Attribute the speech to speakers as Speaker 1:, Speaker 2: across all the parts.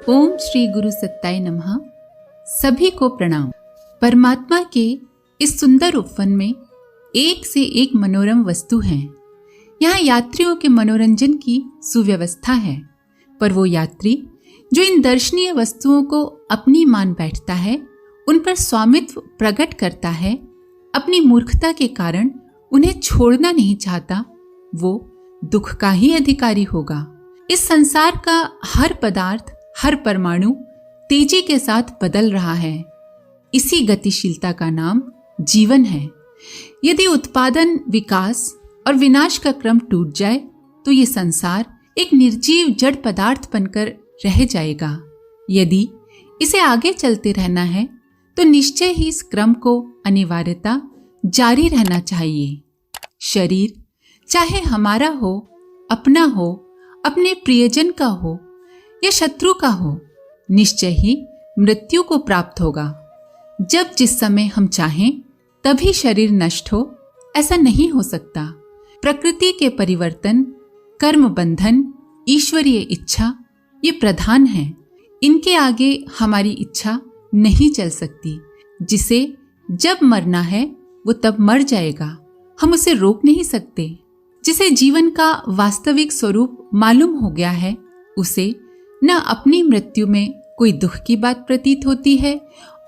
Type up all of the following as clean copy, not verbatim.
Speaker 1: ओम श्री गुरु सत्ताय नमः। सभी को प्रणाम। परमात्मा के इस सुंदर उपवन में एक से एक मनोरम वस्तु हैं। यहाँ यात्रियों के मनोरंजन की सुव्यवस्था है, पर वो यात्री जो इन दर्शनीय वस्तुओं को अपनी मान बैठता है, उन पर स्वामित्व प्रकट करता है, अपनी मूर्खता के कारण उन्हें छोड़ना नहीं चाहता, वो दुख का ही अधिकारी होगा। इस संसार का हर पदार्थ, हर परमाणु तेजी के साथ बदल रहा है। इसी गतिशीलता का नाम जीवन है। यदि उत्पादन, विकास और विनाश का क्रम टूट जाए तो ये संसार एक निर्जीव जड़ पदार्थ बनकर रह जाएगा। यदि इसे आगे चलते रहना है तो निश्चय ही इस क्रम को अनिवार्यता जारी रहना चाहिए। शरीर चाहे हमारा हो, अपना हो, अपने प्रियजन का हो या शत्रु का हो, निश्चय ही मृत्यु को प्राप्त होगा। जब जिस समय हम चाहें तभी शरीर नष्ट हो, ऐसा नहीं हो सकता। प्रकृति के परिवर्तन, कर्म बंधन, ईश्वरीय इच्छा ये प्रधान है। इनके आगे हमारी इच्छा नहीं चल सकती। जिसे जब मरना है वो तब मर जाएगा, हम उसे रोक नहीं सकते। जिसे जीवन का वास्तविक स्वरूप मालूम हो गया है, उसे न अपनी मृत्यु में कोई दुख की बात प्रतीत होती है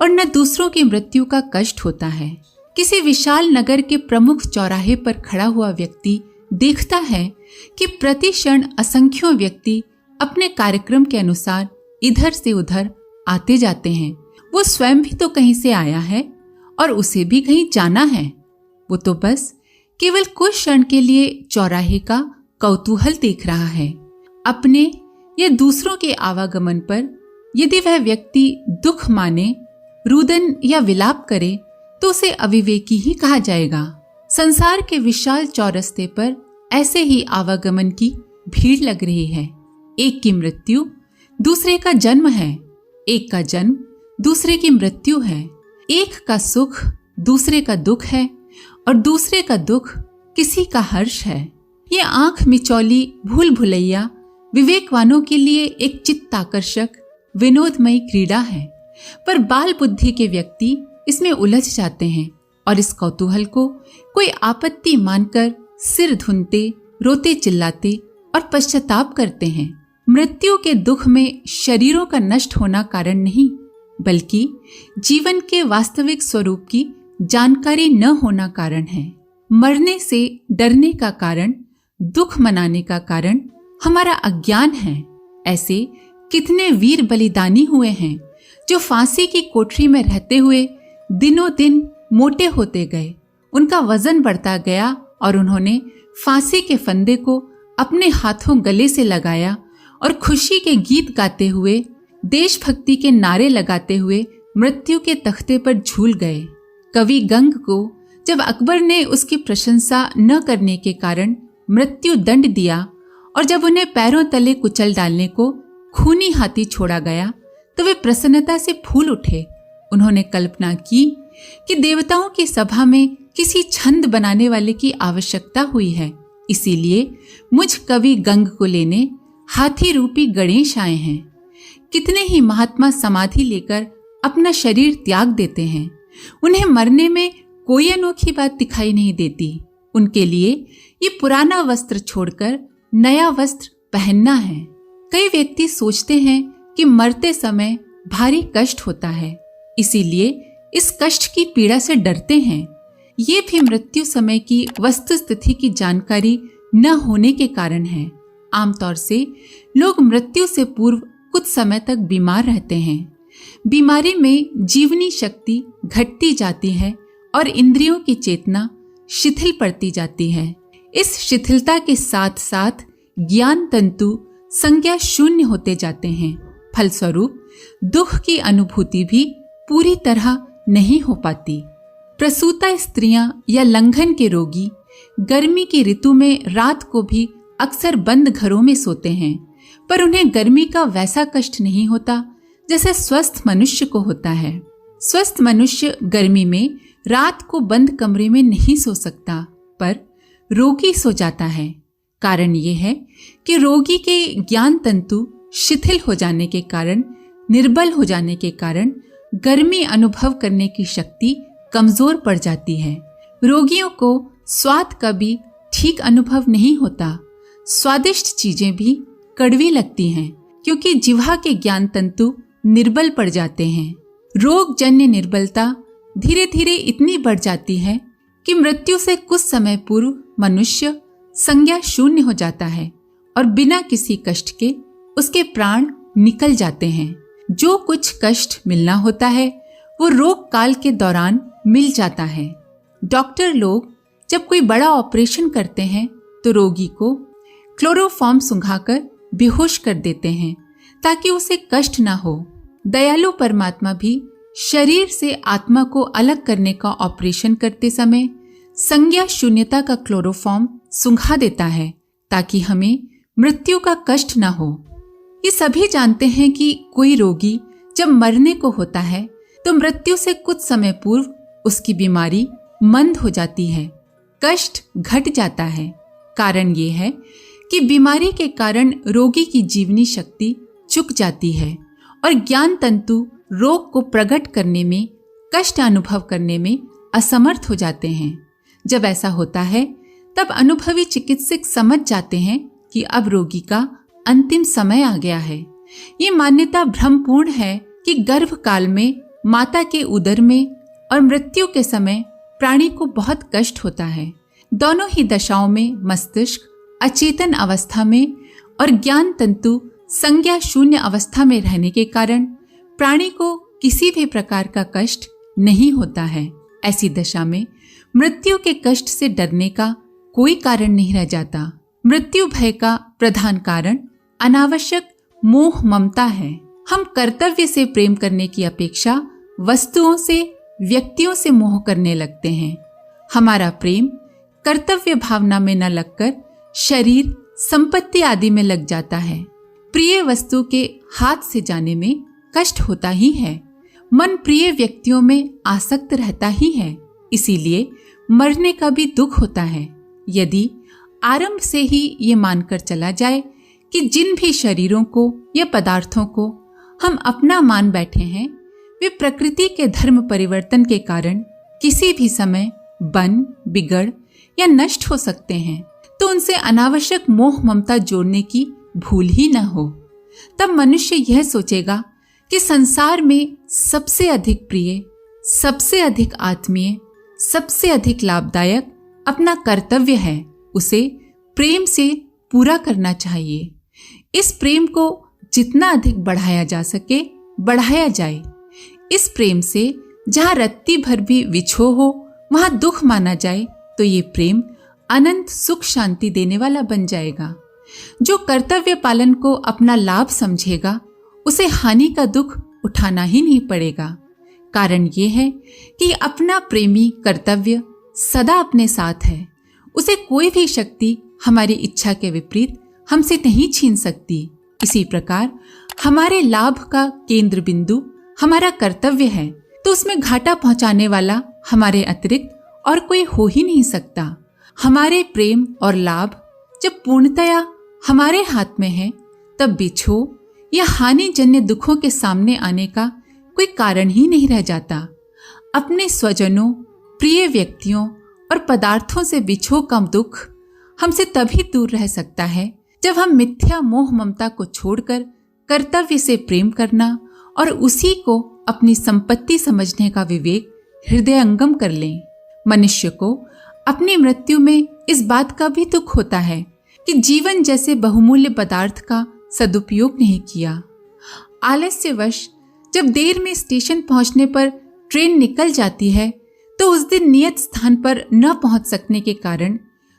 Speaker 1: और न दूसरों की मृत्यु का कष्ट होता है। किसी विशाल नगर के प्रमुख चौराहे पर खड़ा हुआ व्यक्ति देखता है कि प्रति क्षण असंख्यों व्यक्ति अपने कार्यक्रम के अनुसार इधर से उधर आते जाते हैं। वो स्वयं भी तो कहीं से आया है और उसे भी कहीं जाना है। वो तो बस केवल कुछ क्षण के लिए चौराहे का कौतूहल देख रहा है। अपने या दूसरों के आवागमन पर यदि वह व्यक्ति दुख माने, रुदन या विलाप करे तो उसे अविवेकी ही कहा जाएगा। संसार के विशाल चौरस्ते पर ऐसे ही आवागमन की भीड़ लग रही है। एक की मृत्यु दूसरे का जन्म है, एक का जन्म दूसरे की मृत्यु है। एक का सुख दूसरे का दुख है और दूसरे का दुख किसी का हर्ष है। ये आंख मिचौली भूल भुलैया विवेकवानों के लिए एक चित्ताकर्षक विनोदमयी क्रीड़ा है, पर बाल बुद्धि के व्यक्ति इसमें उलझ जाते हैं और इस कौतूहल को कोई आपत्ति मानकर सिर धुनते, रोते चिल्लाते और पश्चाताप करते हैं। मृत्यु के दुख में शरीरों का नष्ट होना कारण नहीं, बल्कि जीवन के वास्तविक स्वरूप की जानकारी न होना कारण है। मरने से डरने का कारण, दुख मनाने का कारण हमारा अज्ञान है। ऐसे कितने वीर बलिदानी हुए हैं जो फांसी की कोठरी में रहते हुए दिनों दिन मोटे होते गए, उनका वजन बढ़ता गया और उन्होंने फांसी के फंदे को अपने हाथों गले से लगाया और खुशी के गीत गाते हुए, देशभक्ति के नारे लगाते हुए मृत्यु के तख्ते पर झूल गए। कवि गंग को जब अकबर ने उसकी प्रशंसा न करने के कारण मृत्यु दंड दिया और जब उन्हें पैरों तले कुचल डालने को खूनी हाथी छोड़ा गया तो वे प्रसन्नता से फूल उठे। उन्होंने कल्पना की कि देवताओं की सभा में किसी छंद बनाने वाले की आवश्यकता हुई है, इसीलिए मुझ कवि गंग को लेने हाथी रूपी गणेश आए हैं। कितने ही महात्मा समाधि लेकर अपना शरीर त्याग देते हैं, उन्हें मरने में कोई अनोखी बात दिखाई नहीं देती। उनके लिए ये पुराना वस्त्र छोड़कर नया वस्त्र पहनना है। कई व्यक्ति सोचते हैं कि मरते समय भारी कष्ट होता है, इसीलिए इस कष्ट की पीड़ा से डरते हैं। ये भी मृत्यु समय की वस्तु स्थिति की जानकारी न होने के कारण है। आमतौर से लोग मृत्यु से पूर्व कुछ समय तक बीमार रहते हैं। बीमारी में जीवनी शक्ति घटती जाती है और इंद्रियों की चेतना शिथिल पड़ती जाती है। इस शिथिलता के साथ साथ ज्ञान तंतु संज्ञा शून्य होते जाते हैं। फलस्वरूप दुख की अनुभूति भी पूरी तरह नहीं हो पाती। प्रसूता स्त्रियां या लंघन के रोगी गर्मी की ऋतु में रात को भी अक्सर बंद घरों में सोते हैं, पर उन्हें गर्मी का वैसा कष्ट नहीं होता जैसे स्वस्थ मनुष्य को होता है। स्वस्थ मनुष्य गर्मी में रात को बंद कमरे में नहीं सो सकता, पर रोगी सो जाता है। कारण ये है कि रोगी के ज्ञान तंतु शिथिल हो जाने के कारण, निर्बल हो जाने के कारण गर्मी अनुभव करने की शक्ति कमजोर पड़ जाती है। रोगियों को स्वाद का भी ठीक अनुभव नहीं होता। स्वादिष्ट चीजें भी कड़वी लगती हैं क्योंकि जिह्वा के ज्ञान तंतु निर्बल पड़ जाते हैं। रोग जन्य निर्बलता धीरे धीरे इतनी बढ़ जाती है कि मृत्यु से कुछ समय पूर्व मनुष्य संज्ञा शून्य हो जाता है और बिना किसी कष्ट के उसके प्राण निकल जाते हैं। जो कुछ कष्ट मिलना होता है वो रोग काल के दौरान मिल जाता है। डॉक्टर लोग जब कोई बड़ा ऑपरेशन करते हैं तो रोगी को क्लोरोफॉर्म सुंघाकर बेहोश कर देते हैं ताकि उसे कष्ट ना हो। दयालु परमात्मा भी शरीर से आत्मा को अलग करने का ऑपरेशन करते समय संज्ञा शून्यता का क्लोरोफॉर्म सुंघा देता है ताकि हमें मृत्यु का कष्ट ना हो। ये सभी जानते हैं कि कोई रोगी जब मरने को होता है तो मृत्यु से कुछ समय पूर्व उसकी बीमारी मंद हो जाती है, कष्ट घट जाता है। कारण ये है कि बीमारी के कारण रोगी की जीवनी शक्ति चुक जाती है और ज्ञान तंतु रोग को प्रकट करने में, कष्ट अनुभव करने में असमर्थ हो जाते हैं। जब ऐसा होता है तब अनुभवी चिकित्सक समझ जाते हैं कि अब रोगी का अंतिम समय आ गया है। ये मान्यता भ्रमपूर्ण है कि गर्भ काल में, माता के उदर में और मृत्यु के समय प्राणी को बहुत कष्ट होता है। दोनों ही दशाओं में मस्तिष्क अचेतन अवस्था में और ज्ञान तंतु संज्ञा शून्य अवस्था में रहने के कारण प्राणी को किसी भी प्रकार का कष्ट नहीं होता है। ऐसी दशा में मृत्यु के कष्ट से डरने का कोई कारण नहीं रह जाता। मृत्यु भय का प्रधान कारण अनावश्यक मोह ममता है। हम कर्तव्य से प्रेम करने की अपेक्षा वस्तुओं से, व्यक्तियों से मोह करने लगते हैं। हमारा प्रेम कर्तव्य भावना में न लगकर शरीर, संपत्ति आदि में लग जाता है। प्रिय वस्तु के हाथ से जाने में कष्ट होता ही है। मन प्रिय व्यक्तियों में आसक्त रहता ही है, इसीलिए मरने का भी दुख होता है। यदि आरंभ से ही ये मानकर चला जाए कि जिन भी शरीरों को या पदार्थों को हम अपना मान बैठे हैं वे प्रकृति के धर्म परिवर्तन के कारण किसी भी समय बन, बिगड़ या नष्ट हो सकते हैं, तो उनसे अनावश्यक मोह ममता जोड़ने की भूल ही न हो। तब मनुष्य यह सोचेगा कि संसार में सबसे अधिक प्रिय, सबसे अधिक आत्मीय, सबसे अधिक लाभदायक अपना कर्तव्य है, उसे प्रेम से पूरा करना चाहिए। इस प्रेम को जितना अधिक बढ़ाया जा सके बढ़ाया जाए। इस प्रेम से जहाँ रत्ती भर भी विछोह हो वहाँ दुख माना जाए तो ये प्रेम अनंत सुख शांति देने वाला बन जाएगा। जो कर्तव्य पालन को अपना लाभ समझेगा उसे हानि का दुख उठाना ही नहीं पड़ेगा। कारण ये है कि अपना प्रेमी कर्तव्य सदा अपने साथ है। उसे कोई भी शक्ति हमारी इच्छा के विपरीत हमसे नहीं छीन सकती। इसी प्रकार हमारे लाभ का केंद्र बिंदु हमारा कर्तव्य है, तो उसमें घाटा पहुंचाने वाला हमारे अतिरिक्त और कोई हो ही नहीं सकता। हमारे प्रेम और लाभ जब पूर्णतया हमारे हाथ में है, तब बिछोह या हानि जन्य दुखों के सामने आने का कोई कारण ही नहीं रह जाता। अपने स्वजनों, प्रिय व्यक्तियों और पदार्थों से बिछोह का दुख हमसे तभी दूर रह सकता है जब हम मिथ्या मोह ममता को छोड़कर कर्तव्य से प्रेम करना और उसी को अपनी संपत्ति समझने का विवेक हृदयंगम कर लें। मनुष्य को अपनी मृत्यु में इस बात का भी दुख होता है कि जीवन जैसे बहुमूल्य पदार्थ का सदुपयोग नहीं किया। आलस्यवश जब देर में स्टेशन पहुंचने पर ट्रेन निकल जाती है तो उस दिन नियत स्थान पर न पहुंच सकने के कारण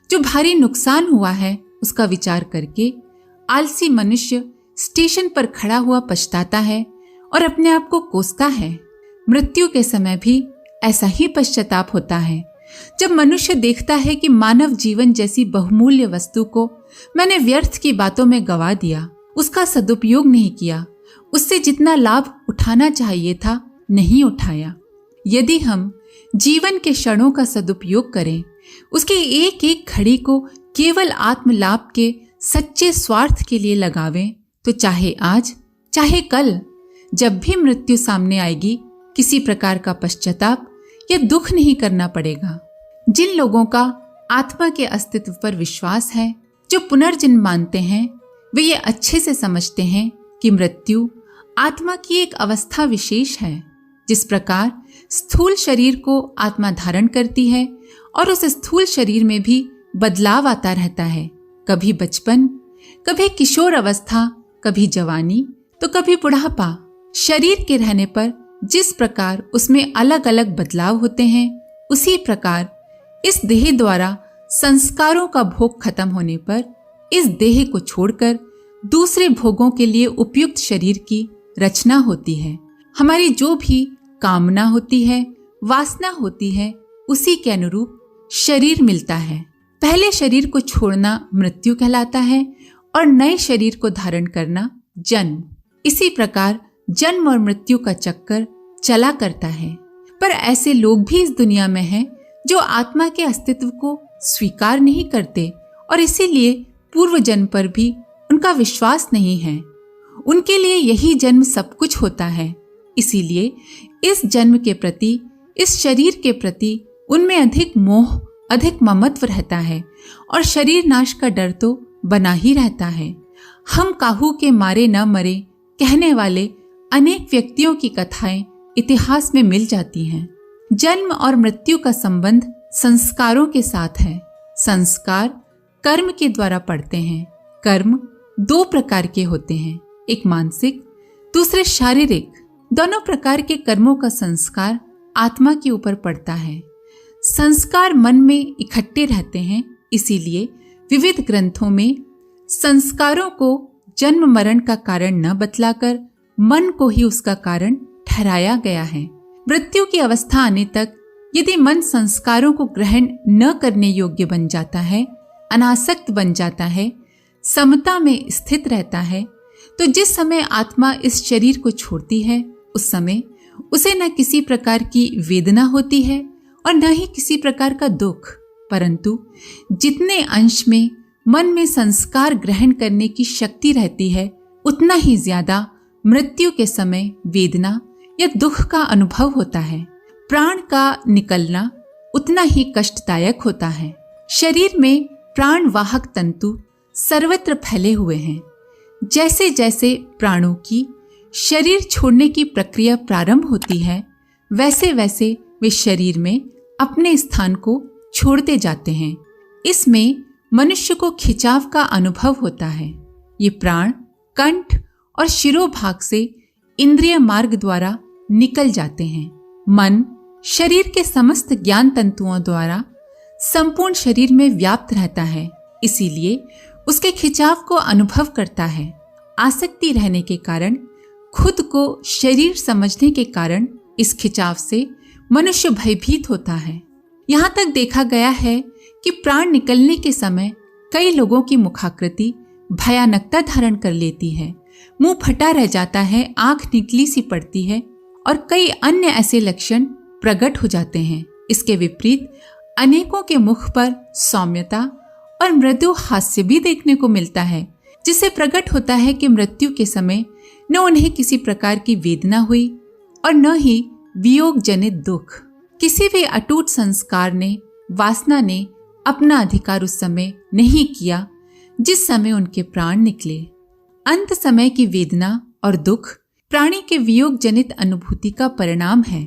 Speaker 1: जो भारी नुकसान हुआ है उसका विचार करके आलसी मनुष्य स्टेशन पर खड़ा हुआ पछताता है और अपने आप को कोसता है। मृत्यु के समय भी ऐसा ही पश्चाताप होता है जब मनुष्य देखता है कि मानव जीवन जैसी बहुमूल्य वस्तु को मैंने व्यर्थ की बातों में गवा दिया, उसका सदुपयोग नहीं किया, उससे जितना लाभ उठाना चाहिए था नहीं उठाया। यदि हम जीवन के क्षणों का सदुपयोग करें, उसके एक एक घड़ी को केवल आत्मलाभ के सच्चे स्वार्थ के लिए लगावें तो चाहे आज चाहे कल जब भी मृत्यु सामने आएगी किसी प्रकार का पश्चाताप या दुख नहीं करना पड़ेगा। जिन लोगों का आत्मा के अस्तित्व पर विश्वास है, जो पुनर्जन्म मानते हैं, वे ये अच्छे से समझते हैं कि मृत्यु आत्मा की एक अवस्था विशेष है। जिस प्रकार स्थूल शरीर को आत्मा धारण करती है और उस स्थूल शरीर में भी बदलाव आता रहता है, कभी बचपन, कभी किशोर अवस्था, कभी जवानी तो कभी बुढ़ापा। शरीर के रहने पर जिस प्रकार उसमें अलग अलग बदलाव होते हैं, उसी प्रकार इस देह द्वारा संस्कारों का भोग खत्म होने पर इस देह को छोड़कर दूसरे भोगों के लिए उपयुक्त शरीर की रचना होती है। हमारी जो भी कामना होती है, वासना होती है, उसी के अनुरूप शरीर मिलता है। पहले शरीर को छोड़ना मृत्यु कहलाता है और नए शरीर को धारण करना जन्म। इसी प्रकार जन्म और मृत्यु का चक्कर चला करता है। पर ऐसे लोग भी इस दुनिया में हैं जो आत्मा के अस्तित्व को स्वीकार नहीं करते और इसीलिए पूर्व जन्म पर भी उनका विश्वास नहीं है। उनके लिए यही जन्म सब कुछ होता है। इसीलिए इस जन्म के प्रति, इस शरीर के प्रति उनमें अधिक मोह, अधिक ममत्व रहता है और शरीर नाश का डर तो बना ही रहता है। हम काहू के मारे न मरे कहने वाले अनेक व्यक्तियों की कथाएं इतिहास में मिल जाती हैं। जन्म और मृत्यु का संबंध संस्कारों के साथ है। संस्कार कर्म के द्वारा पड़ते हैं। कर्म दो प्रकार के होते हैं, एक मानसिक, दूसरे शारीरिक। दोनों प्रकार के कर्मों का संस्कार आत्मा के ऊपर पड़ता है। संस्कार मन में इकट्ठे रहते हैं, इसीलिए विविध ग्रंथों में संस्कारों को जन्म मरण का कारण न बतलाकर मन को ही उसका कारण ठहराया गया है। मृत्यु की अवस्था आने तक यदि मन संस्कारों को ग्रहण न करने योग्य बन जाता है, अनासक्त बन जाता है, समता में स्थित रहता है, तो जिस समय आत्मा इस शरीर को छोड़ती है उस समय उसे न किसी प्रकार की वेदना होती है और न ही किसी प्रकार का दुख, परंतु जितने अंश में मन में संस्कार ग्रहण करने की शक्ति रहती है उतना ही ज्यादा मृत्यु के समय वेदना या दुख का अनुभव होता है। प्राण का निकलना उतना ही कष्टदायक होता है। शरीर में प्राण वाहक तंतु सर्वत्र फैले हुए हैं। जैसे जैसे प्राणों की शरीर छोड़ने की प्रक्रिया प्रारंभ होती है, वैसे वैसे वे शरीर में अपने स्थान को छोड़ते जाते हैं। इसमें मनुष्य को खिंचाव का अनुभव होता है। ये प्राण कंठ और शिरोभाग से इंद्रिय मार्ग द्वारा निकल जाते हैं। मन शरीर के समस्त ज्ञान तंतुओं द्वारा संपूर्ण शरीर में व्याप्त रहता है, इसीलिए उसके खिंचाव को अनुभव करता है। आसक्ति रहने के कारण, खुद को शरीर समझने के कारण इस खिंचाव से मनुष्य भयभीत होता है। यहाँ तक देखा गया है कि प्राण निकलने के समय कई लोगों की मुखाकृति भयानकता धारण कर लेती है। मुंह फटा रह जाता है, आंख निकली सी पड़ती है और कई अन्य ऐसे लक्षण प्रकट हो जाते हैं। इसके विपरीत अनेकों के मुख पर सौम्यता और मृदु हास्य भी देखने को मिलता है, जिससे प्रकट होता है कि मृत्यु के समय न उन्हें किसी प्रकार की वेदना हुई और न ही वियोग जनित दुख। किसी भी अटूट संस्कार ने, वासना ने अपना अधिकार उस समय नहीं किया जिस समय उनके प्राण निकले। अंत समय की वेदना और दुख प्राणी के वियोग जनित अनुभूति का परिणाम है।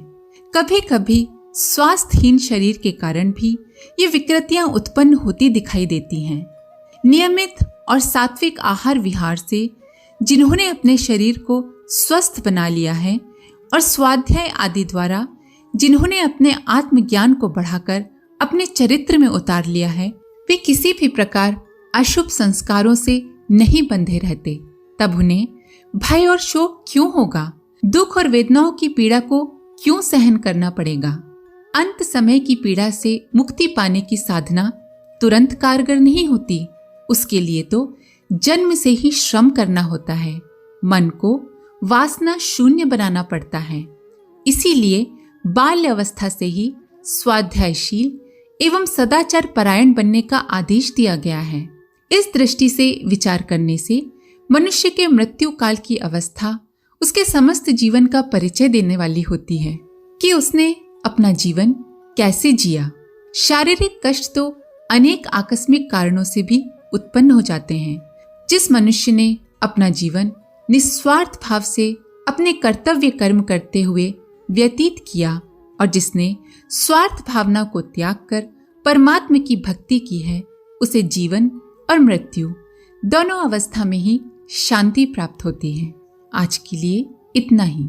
Speaker 1: कभी कभी स्वास्थ्यहीन शरीर के कारण भी ये विकृतियां उत्पन्न होती दिखाई देती हैं। नियमित और सात्विक आहार विहार से जिन्होंने अपने शरीर को स्वस्थ बना लिया है और स्वाध्याय आदि द्वारा जिन्होंने अपने आत्मज्ञान को बढ़ाकर अपने चरित्र में उतार लिया है, वे किसी भी प्रकार अशुभ संस्कारों से नहीं बंधे रहते। तब उन्हें भय और शोक क्यों होगा? दुख और वेदनाओं की पीड़ा को क्यों सहन करना पड़ेगा? अंत समय की पीड़ा से मुक्ति पाने की साधना तुरंत कारगर नहीं होती। उसके लिए तो जन्म से ही श्रम करना होता है। मन को वासना शून्य बनाना पड़ता है। इसीलिए बाल्य अवस्था से ही स्वाध्यायशील एवं सदाचार परायण बनने का आदेश दिया गया है। इस दृष्टि से विचार करने से मनुष्य के मृत्यु काल की अवस्था उसके समस्त जीवन का परिचय देने वाली होती है कि उसने अपना जीवन कैसे जिया। शारीरिक कष्ट तो अनेक आकस्मिक कारणों से भी उत्पन्न हो जाते हैं। जिस मनुष्य ने अपना जीवन निस्वार्थ भाव से अपने कर्तव्य कर्म करते हुए व्यतीत किया और जिसने स्वार्थ भावना को त्याग कर परमात्मा की भक्ति की है, उसे जीवन और मृत्यु दोनों अवस्था में ही शांति प्राप्त होती है। आज के लिए इतना ही।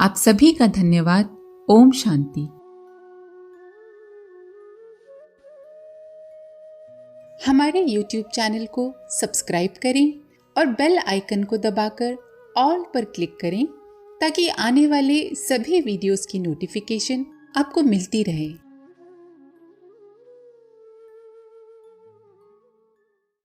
Speaker 1: आप सभी का धन्यवाद। ओम शांति। हमारे YouTube चैनल को सब्सक्राइब करें और बेल आइकन को दबाकर ऑल पर क्लिक करें ताकि आने वाले सभी वीडियोस की नोटिफिकेशन आपको मिलती रहे।